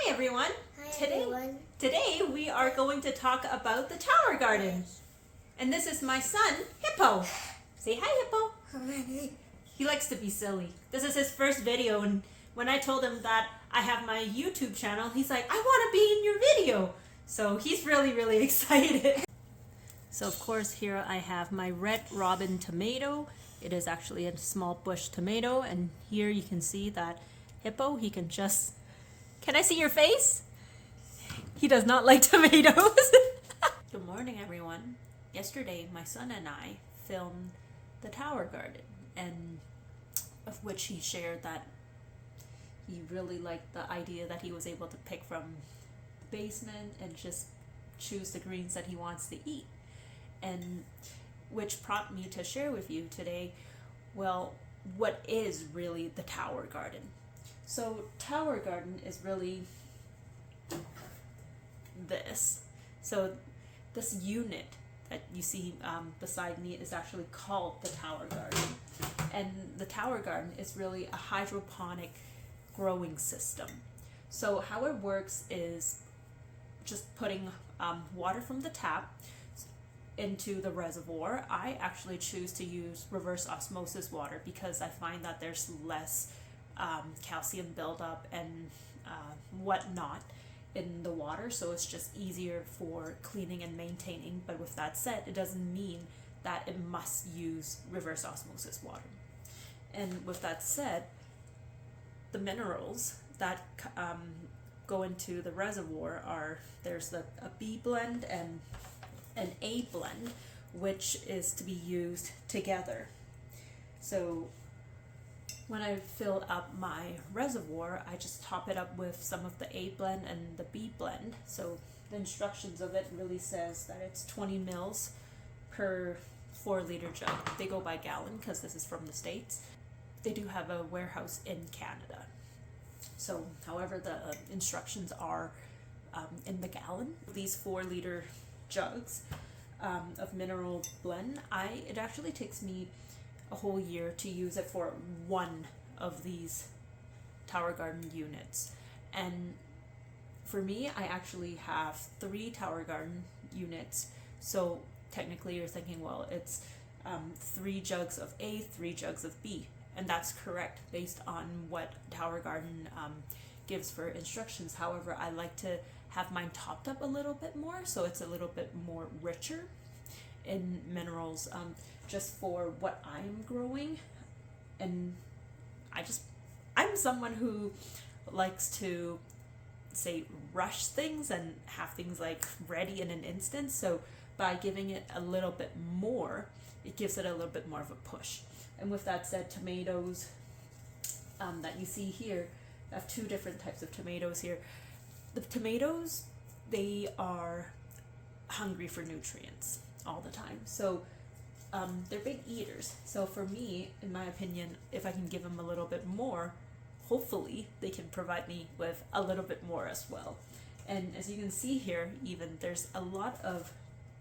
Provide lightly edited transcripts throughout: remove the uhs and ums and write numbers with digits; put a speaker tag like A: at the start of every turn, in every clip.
A: everyone.
B: Hi
A: Today,
B: everyone.
A: today we are going to talk about the tower garden. And this is my son, Hippo. Say hi, Hippo. He likes to be silly. This is his first video, and when I told him that I have my YouTube channel, he's like, I want to be in your video. So he's really excited. So of course here I have my red robin tomato. It is actually a small bush tomato, and here you can see that Hippo, he can just... Can I see your face? He does not like tomatoes. Good morning, everyone. Yesterday, my son and I filmed the tower garden, and of which he shared that he really liked the idea that he was able to pick from the basement and just choose the greens that he wants to eat. And which prompted me to share with you today, well, what is really the tower garden? So tower garden is really this. So this unit that you see beside me is actually called the tower garden. And the tower garden is really a hydroponic growing system. So how it works is just putting water from the tap into the reservoir. I actually choose to use reverse osmosis water because I find that there's less calcium buildup and whatnot in the water, so it's just easier for cleaning and maintaining. But with that said, it doesn't mean that it must use reverse osmosis water. And with that said, the minerals that go into the reservoir are, there's a B blend and an A blend, which is to be used together. So when I fill up my reservoir, I just top it up with some of the A blend and the B blend. So the instructions of it really says that it's 20 mils per 4-liter jug. They go by gallon because this is from the States. They do have a warehouse in Canada. So however the instructions are in the gallon, these 4-liter jugs of mineral blend, it actually takes me a whole year to use it for one of these tower garden units. And for me, I actually have 3 tower garden units. So technically you're thinking, well, it's 3 jugs of A, 3 jugs of B. And that's correct based on what tower garden gives for instructions. However, I like to have mine topped up a little bit more, so it's a little bit more richer in minerals, just for what I'm growing. And I'm someone who likes to say rush things and have things like ready in an instant. So by giving it a little bit more, it gives it a little bit more of a push. And with that said, tomatoes that you see here, I have 2 different types of tomatoes here. The tomatoes, they are hungry for nutrients all the time. So they're big eaters. So for me, in my opinion, if I can give them a little bit more, hopefully they can provide me with a little bit more as well. And as you can see here, even there's a lot of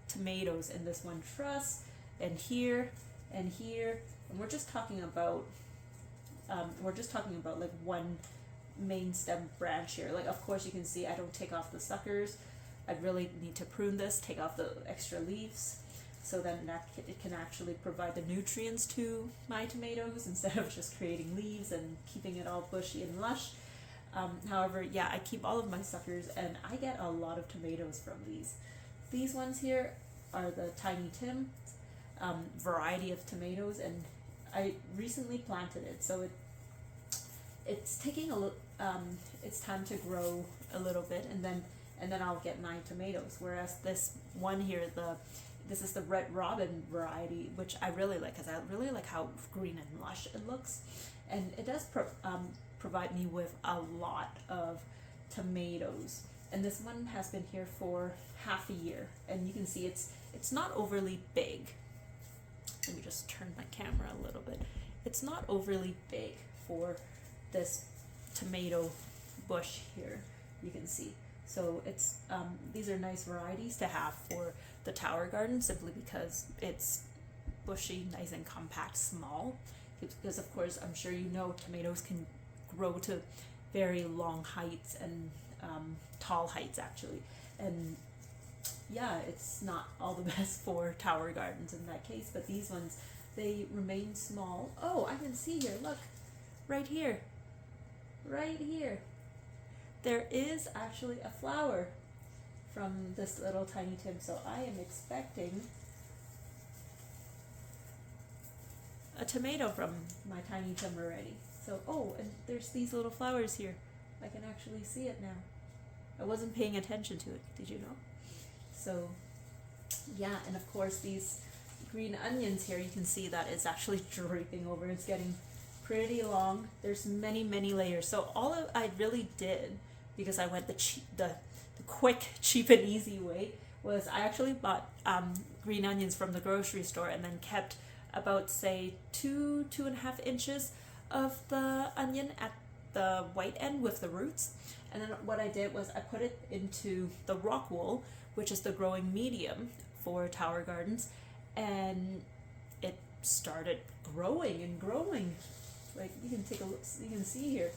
A: tomatoes in this one truss, and here and here. And we're just talking about like one main stem branch here. Like, of course you can see I don't take off the suckers. I really need to prune this, take off the extra leaves, so then it can actually provide the nutrients to my tomatoes instead of just creating leaves and keeping it all bushy and lush. However, yeah, I keep all of my suckers, and I get a lot of tomatoes from these. These ones here are the Tiny Tim variety of tomatoes, and I recently planted it, so it's taking it's time to grow a little bit, and then I'll get 9 tomatoes. Whereas this one here, this is the red robin variety, which I really like because I really like how green and lush it looks, and it does provide me with a lot of tomatoes. And this one has been here for half a year, and you can see it's not overly big. Let me just turn my camera a little bit. It's not overly big for this tomato bush here, you can see. So it's these are nice varieties to have for the tower garden, simply because it's bushy, nice and compact, small. Because of course, I'm sure you know, tomatoes can grow to very long heights and tall heights actually. And yeah, it's not all the best for tower gardens in that case, but these ones, they remain small. Oh, I can see here, look, right here, right here. There is actually a flower from this little tiny Tim, so I am expecting a tomato from my tiny Tim already. So, oh, and there's these little flowers here. I can actually see it now. I wasn't paying attention to it, did you know? So, yeah, and of course these green onions here, you can see that it's actually draping over. It's getting pretty long. There's many, many layers. So all I really did, because I went the quick, cheap, and easy way, was I actually bought green onions from the grocery store and then kept about, say, 2.5 inches of the onion at the white end with the roots. And then what I did was I put it into the rock wool, which is the growing medium for tower gardens, and it started growing and growing. Like, you can take a look, you can see here.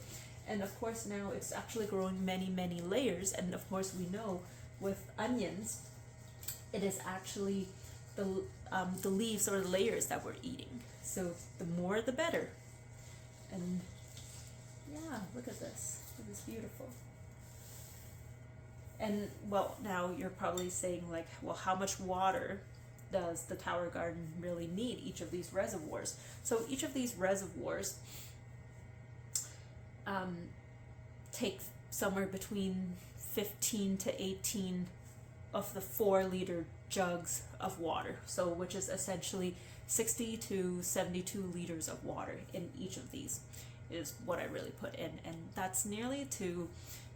A: And of course now it's actually growing many, many layers. And of course we know with onions, it is actually the leaves or the layers that we're eating. So the more the better. And yeah, look at this. It is beautiful. And well, now you're probably saying like, well, how much water does the tower garden really need, each of these reservoirs? So each of these reservoirs take somewhere between 15 to 18 of the 4-liter jugs of water. So which is essentially 60 to 72 liters of water in each of these is what I really put in. And that's nearly to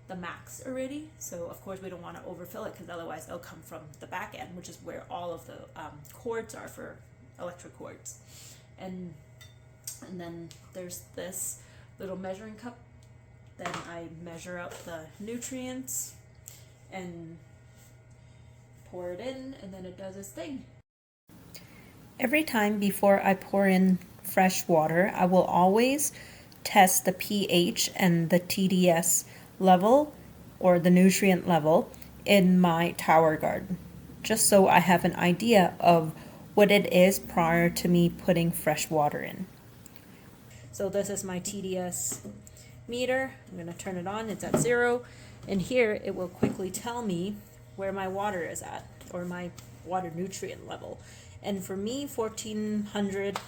A: the max already. So of course we don't want to overfill it, because otherwise it'll come from the back end, which is where all of the cords are for electric cords. And then there's this little measuring cup. Then I measure out the nutrients and pour it in, and then it does its thing.
B: Every time before I pour in fresh water, I will always test the pH and the TDS level, or the nutrient level, in my tower garden, just so I have an idea of what it is prior to me putting fresh water in.
A: So this is my TDS meter. I'm going to turn it on. It's at 0, and here it will quickly tell me where my water is at, or my water nutrient level. And for me, 1400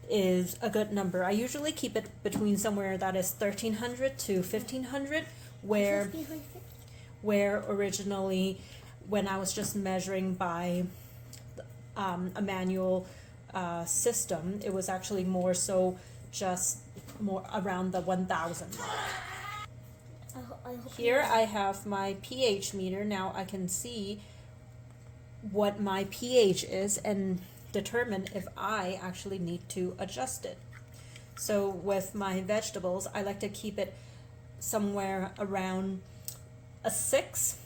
A: is a good number. I usually keep it between somewhere that is 1300 to 1500, where originally, when I was just measuring by a manual system, it was actually more so just more around the 1000 mark. Here I have my pH meter. Now I can see what my pH is and determine if I actually need to adjust it. So with my vegetables, I like to keep it somewhere around a 6.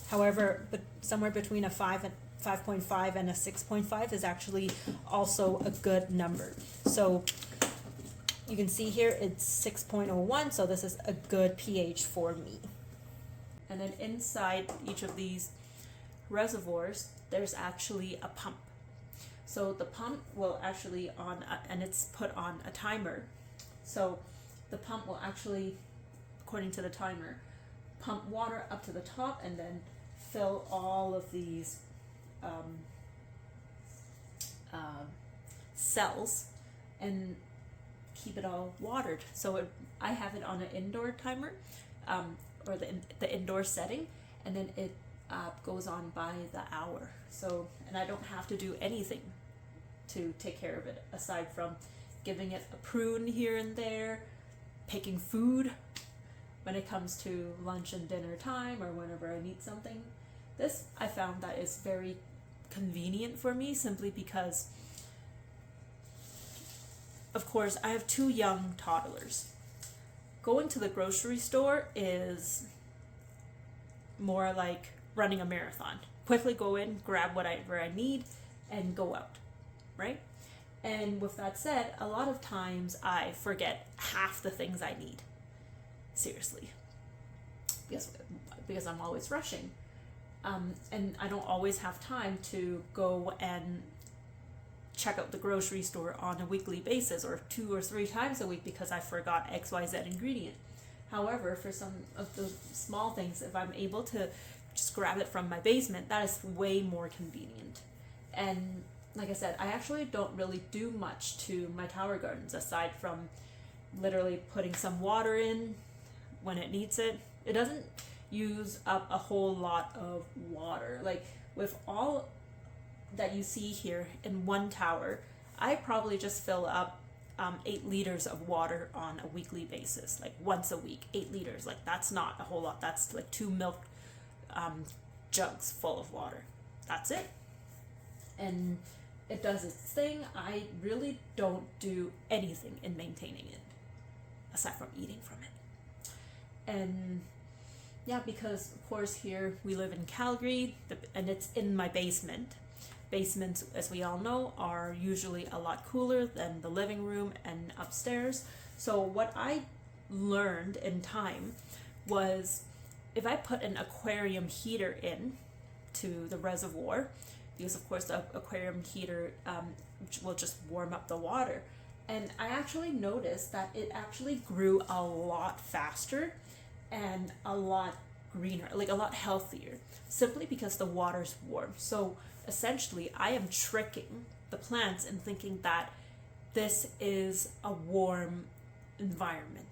A: However, but somewhere between a 5.5 and a 6.5 is actually also a good number. So you can see here it's 6.01, so this is a good pH for me. And then inside each of these reservoirs, there's actually a pump. So the pump will actually and it's put on a timer. So the pump will actually, according to the timer, pump water up to the top and then fill all of these cells and keep it all watered. So I have it on an indoor timer, or the indoor setting, and then it goes on by the hour. So, and I don't have to do anything to take care of it aside from giving it a prune here and there, picking food when it comes to lunch and dinner time, or whenever I need something. This, I found that is very convenient for me, simply because, of course, I have 2 young toddlers. Going to the grocery store is more like running a marathon. Quickly go in, grab whatever I need, and go out, right? And with that said, a lot of times I forget half the things I need. seriously, because I'm always rushing, and I don't always have time to go and check out the grocery store on a weekly basis or 2 or 3 times a week because I forgot XYZ ingredient. However, for some of the small things, if I'm able to just grab it from my basement, that is way more convenient. And like I said, I actually don't really do much to my tower gardens aside from literally putting some water in when it needs it. It doesn't use up a whole lot of water. Like with all that you see here in one tower, I probably just fill up 8 liters of water on a weekly basis, like once a week. 8 liters, like that's not a whole lot. That's like 2 milk jugs full of water. That's it. And it does its thing. I really don't do anything in maintaining it aside from eating from it. And yeah, because of course here we live in Calgary, and it's in my basement. Basements, as we all know, are usually a lot cooler than the living room and upstairs. So what I learned in time was if I put an aquarium heater in to the reservoir, because of course the aquarium heater will just warm up the water, and I actually noticed that it actually grew a lot faster and a lot greener, like a lot healthier, simply because the water's warm. So essentially I am tricking the plants in thinking that this is a warm environment.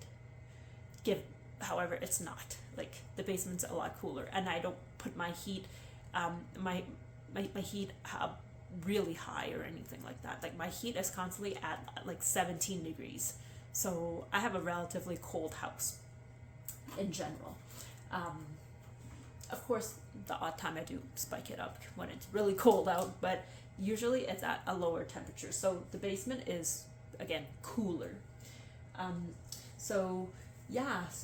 A: However, it's not. Like the basement's a lot cooler, and I don't put my heat, my heat really high or anything like that. Like my heat is constantly at like 17 degrees. So I have a relatively cold house in general. Of course, the odd time I do spike it up when it's really cold out, but usually it's at a lower temperature. So the basement is, again, cooler. So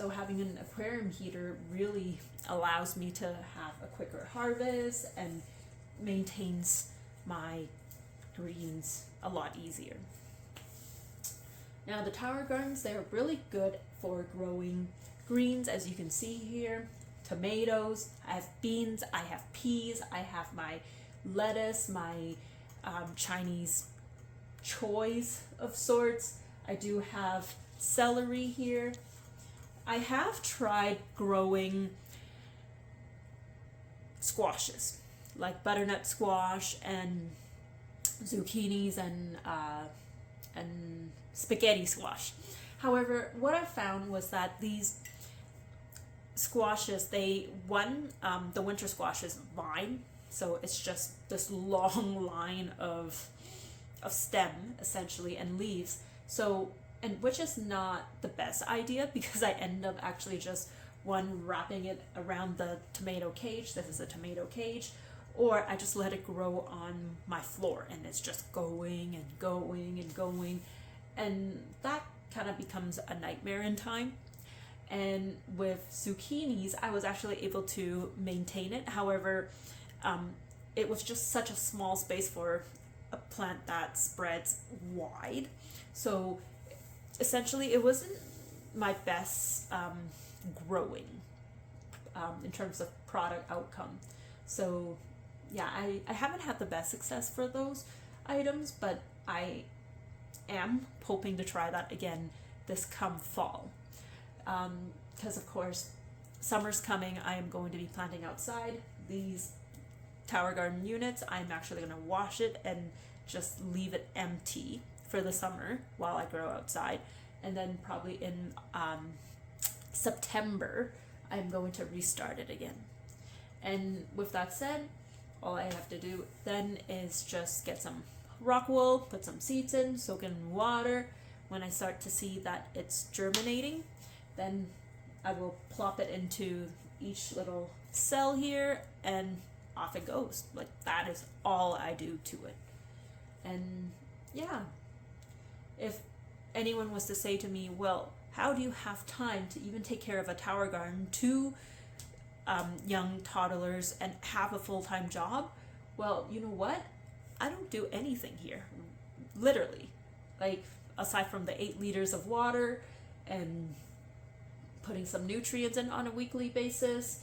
A: having an aquarium heater really allows me to have a quicker harvest and maintains my greens a lot easier. Now the tower gardens, they're really good for growing greens, as you can see here. Tomatoes, I have beans, I have peas, I have my lettuce, my Chinese choys of sorts. I do have celery here. I have tried growing squashes, like butternut squash and zucchinis and spaghetti squash. However, what I found was that these squashes, the winter squash is vine, so it's just this long line of stem essentially and leaves. So, and which is not the best idea because I end up actually just wrapping it around the tomato cage. This is a tomato cage, or I just let it grow on my floor and it's just going and going and going, and that kind of becomes a nightmare in time. And with zucchinis, I was actually able to maintain it. However, it was just such a small space for a plant that spreads wide. So essentially, it wasn't my best growing in terms of product outcome. So yeah, I haven't had the best success for those items, but I am hoping to try that again this come fall. Because of course summer's coming. I am going to be planting outside these tower garden units. I'm actually going to wash it and just leave it empty for the summer while I grow outside, and then probably in September I'm going to restart it again. And with that said, all I have to do then is just get some rock wool, put some seeds in, soak it in water. When I start to see that it's germinating, then I will plop it into each little cell here and off it goes. Like that is all I do to it. And yeah, if anyone was to say to me, well, how do you have time to even take care of a tower garden, 2 young toddlers, and have a full-time job? Well, you know what? I don't do anything here. Literally. Like, aside from the 8 liters of water and putting some nutrients in on a weekly basis,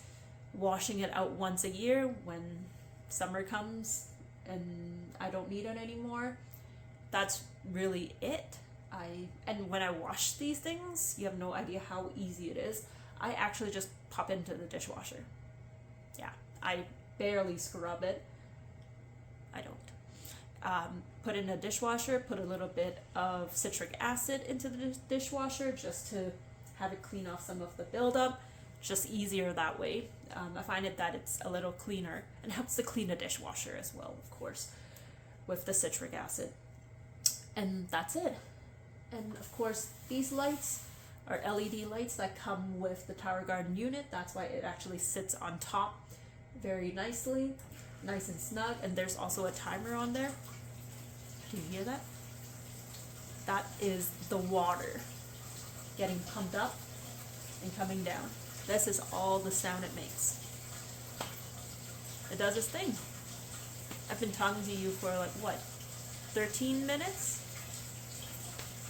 A: washing it out once a year when summer comes and I don't need it anymore. That's really it. And when I wash these things, you have no idea how easy it is. I actually just pop into the dishwasher. Yeah, I barely scrub it. I don't. Put in a dishwasher, put a little bit of citric acid into the dishwasher just to have it clean off some of the buildup. Just easier that way. I find it that it's a little cleaner and helps to clean the dishwasher as well, of course, with the citric acid. And that's it. And of course, these lights are LED lights that come with the Tower Garden unit. That's why it actually sits on top very nicely, nice and snug. And there's also a timer on there. Can you hear that? That is the water getting pumped up and coming down. This is all the sound it makes. It does its thing. I've been talking to you for like, what, 13 minutes?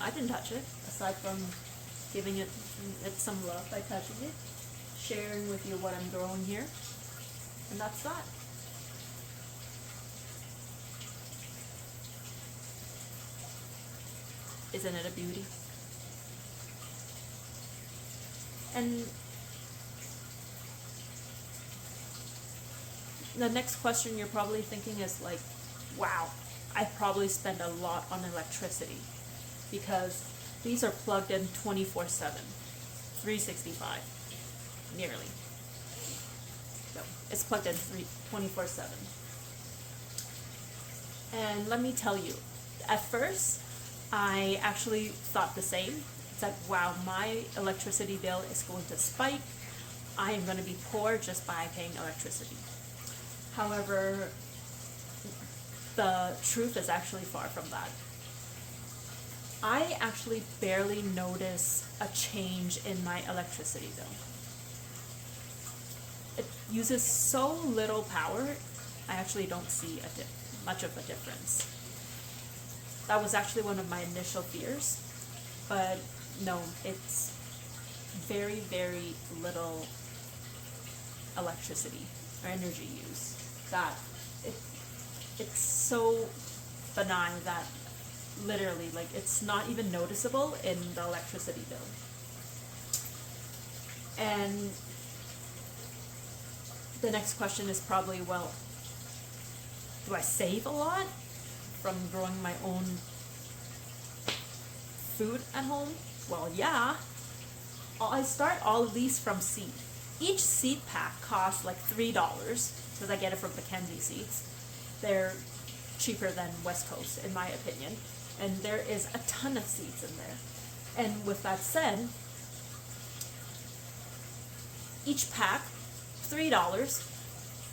A: I didn't touch it, aside from giving it some love by touching it, sharing with you what I'm growing here, and that's that. Isn't it a beauty? And the next question you're probably thinking is like, wow, I probably spend a lot on electricity, because these are plugged in 24/7, 365, nearly. So it's plugged in 24/7. And let me tell you, at first, I actually thought the same. It's like, wow, my electricity bill is going to spike. I am going to be poor just by paying electricity. However, the truth is actually far from that. I actually barely notice a change in my electricity bill. It uses so little power, I actually don't see much of a difference. That was actually one of my initial fears, but no, it's very, very little electricity or energy use. That it's so benign that literally, like, it's not even noticeable in the electricity bill. And the next question is probably, well, do I save a lot from growing my own food at home? Well, yeah. I start all of these from seed. Each seed pack costs like $3 because I get it from Mackenzie Seeds. They're cheaper than West Coast, in my opinion. And there is a ton of seeds in there. And with that said, each pack, $3,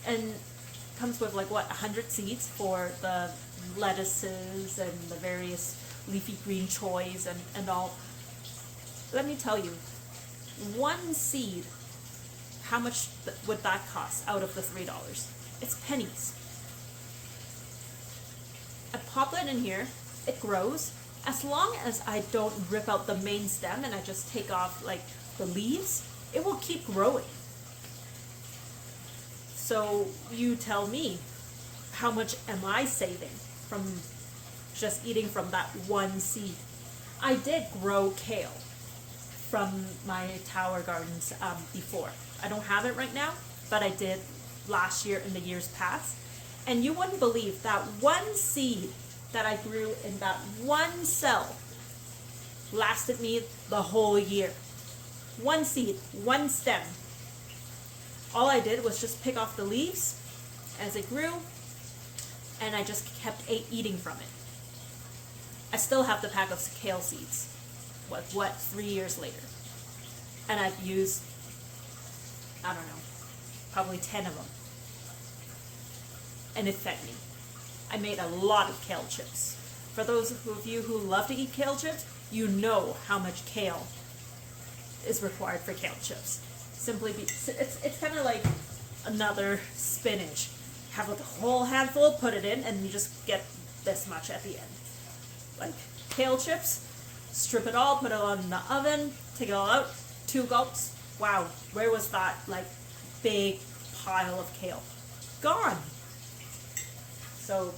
A: and comes with like, what, 100 seeds for the lettuces and the various leafy green choys and all. Let me tell you, one seed, how much would that cost out of the $3? It's pennies. I pop it in here, it grows. As long as I don't rip out the main stem and I just take off like the leaves, it will keep growing. So you tell me, how much am I saving from just eating from that one seed? I did grow kale from my tower gardens before. I don't have it right now, but I did last year and the years past. And you wouldn't believe that one seed that I grew in that one cell lasted me the whole year. One seed, one stem. All I did was just pick off the leaves as it grew, and I just kept eating from it. I still have the pack of kale seeds, 3 years later. And I've used, I don't know, probably 10 of them. And it fed me. I made a lot of kale chips. For those of you who love to eat kale chips, you know how much kale is required for kale chips. It's kind of like another spinach. Have like a whole handful, put it in, and you just get this much at the end. Like kale chips, strip it all, put it on in the oven, take it all out, 2 gulps, wow, where was that like big pile of kale? Gone. So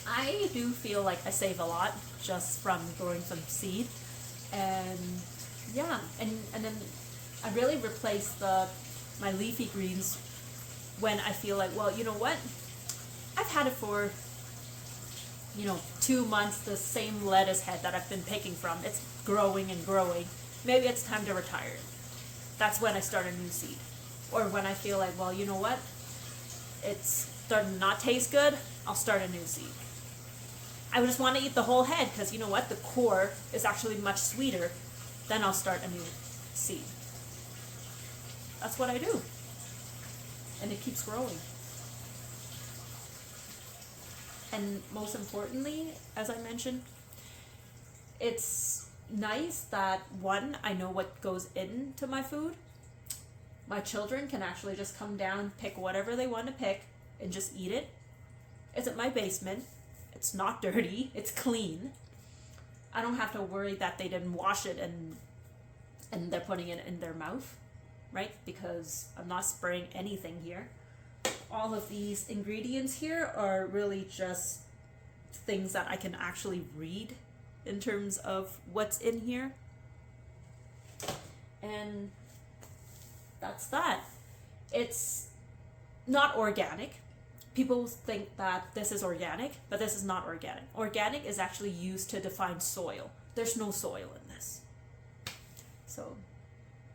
A: I do feel like I save a lot just from growing some seed. And yeah, and then I really replace my leafy greens when I feel like, well, you know what? I've had it for 2 months, the same lettuce head that I've been picking from. It's growing and growing. Maybe it's time to retire. That's when I start a new seed. Or when I feel like, well, you know what? It's starting to not taste good, I'll start a new seed. I just want to eat the whole head because you know what? The core is actually much sweeter. Then I'll start a new seed. That's what I do. And it keeps growing. And most importantly, as I mentioned, it's nice that, one, I know what goes into my food. My children can actually just come down, pick whatever they want to pick, and just eat it. It's at my basement. It's not dirty. It's clean. I don't have to worry that they didn't wash it and they're putting it in their mouth, right? Because I'm not spraying anything here. All of these ingredients here are really just things that I can actually read in terms of what's in here. And that's that. It's not organic. People think that this is organic, but this is not organic. Organic is actually used to define soil. There's no soil in this. So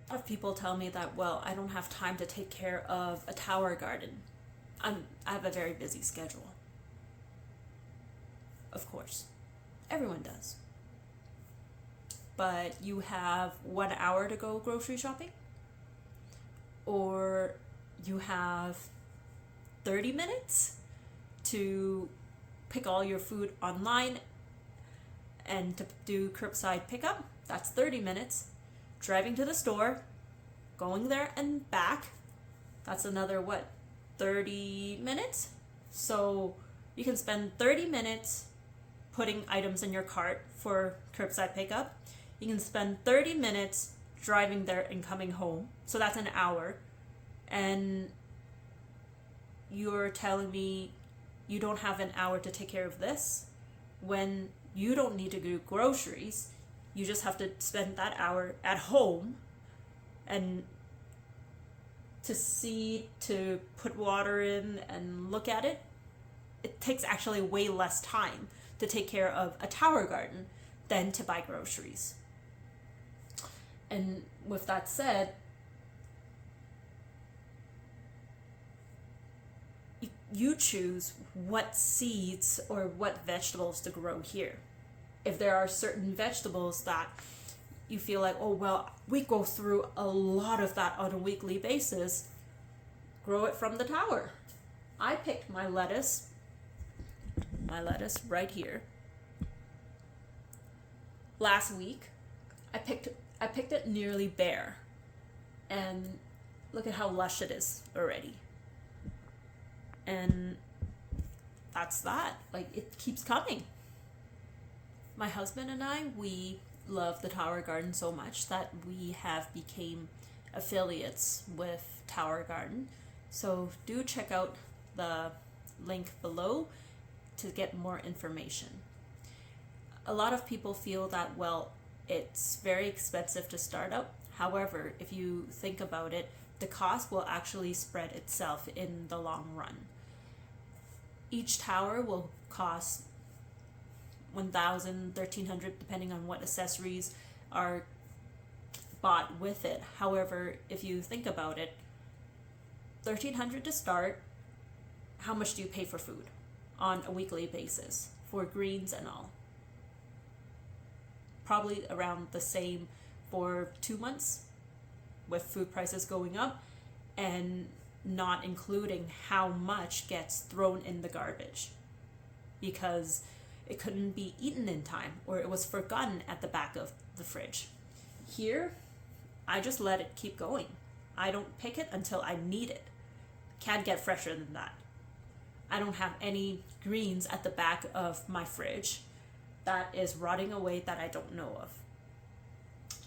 A: a lot of people tell me that, well, I don't have time to take care of a tower garden. I have a very busy schedule. Of course, everyone does. But you have 1 hour to go grocery shopping, or you have 30 minutes to pick all your food online and to do curbside pickup. That's 30 minutes. Driving to the store, going there and back, that's another 30 minutes? So you can spend 30 minutes putting items in your cart for curbside pickup. You can spend 30 minutes driving there and coming home. So that's an hour. And you're telling me you don't have an hour to take care of this when you don't need to do groceries. You just have to spend that hour at home and to see, to put water in and look at it. It takes actually way less time to take care of a tower garden than to buy groceries. And with that said, you choose what seeds or what vegetables to grow here. If there are certain vegetables that you feel like, oh, well, we go through a lot of that on a weekly basis, grow it from the tower. I picked my lettuce right here. Last week, I picked it nearly bare. And look at how lush it is already. And that's that. Like, it keeps coming. My husband and I, we love the Tower Garden so much that we have became affiliates with Tower Garden. So do check out the link below to get more information. A lot of people feel that, well, it's very expensive to start up. However, if you think about it, the cost will actually spread itself in the long run. Each tower will cost $1,000, $1,300, depending on what accessories are bought with it. However, if you think about it, $1,300 to start. How much do you pay for food on a weekly basis for greens and all? Probably around the same for 2 months, with food prices going up and not including how much gets thrown in the garbage because it couldn't be eaten in time or it was forgotten at the back of the fridge. Here, I just let it keep going. I don't pick it until I need it. Can't get fresher than that. I don't have any greens at the back of my fridge that is rotting away that I don't know of.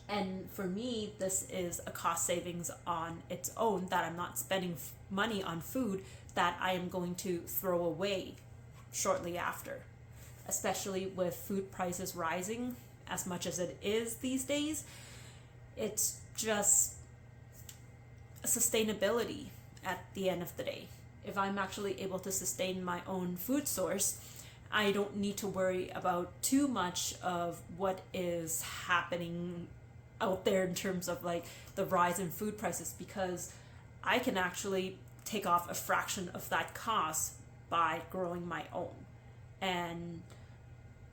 A: And for me, this is a cost savings on its own, that I'm not spending money on food that I am going to throw away shortly after. Especially with food prices rising as much as it is these days, it's just sustainability at the end of the day. If I'm actually able to sustain my own food source, I don't need to worry about too much of what is happening out there in terms of like the rise in food prices, because I can actually take off a fraction of that cost by growing my own and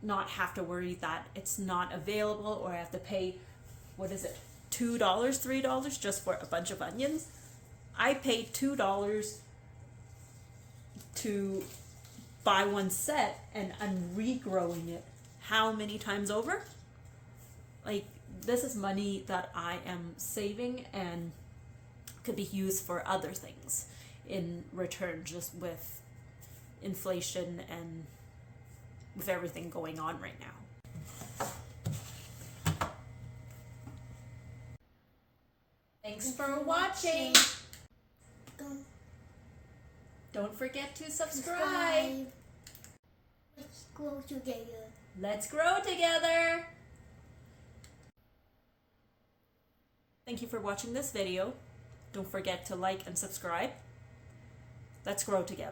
A: not have to worry that it's not available, or I have to pay, what is it, $2, $3 just for a bunch of onions. I paid $2 to buy one set, and I'm regrowing it how many times over? Like, this is money that I am saving and could be used for other things in return, just with inflation and with everything going on right now. Thanks for watching. Don't forget to subscribe.
C: Let's grow together.
A: Let's grow together. Thank you for watching this video. Don't forget to like and subscribe. Let's grow together.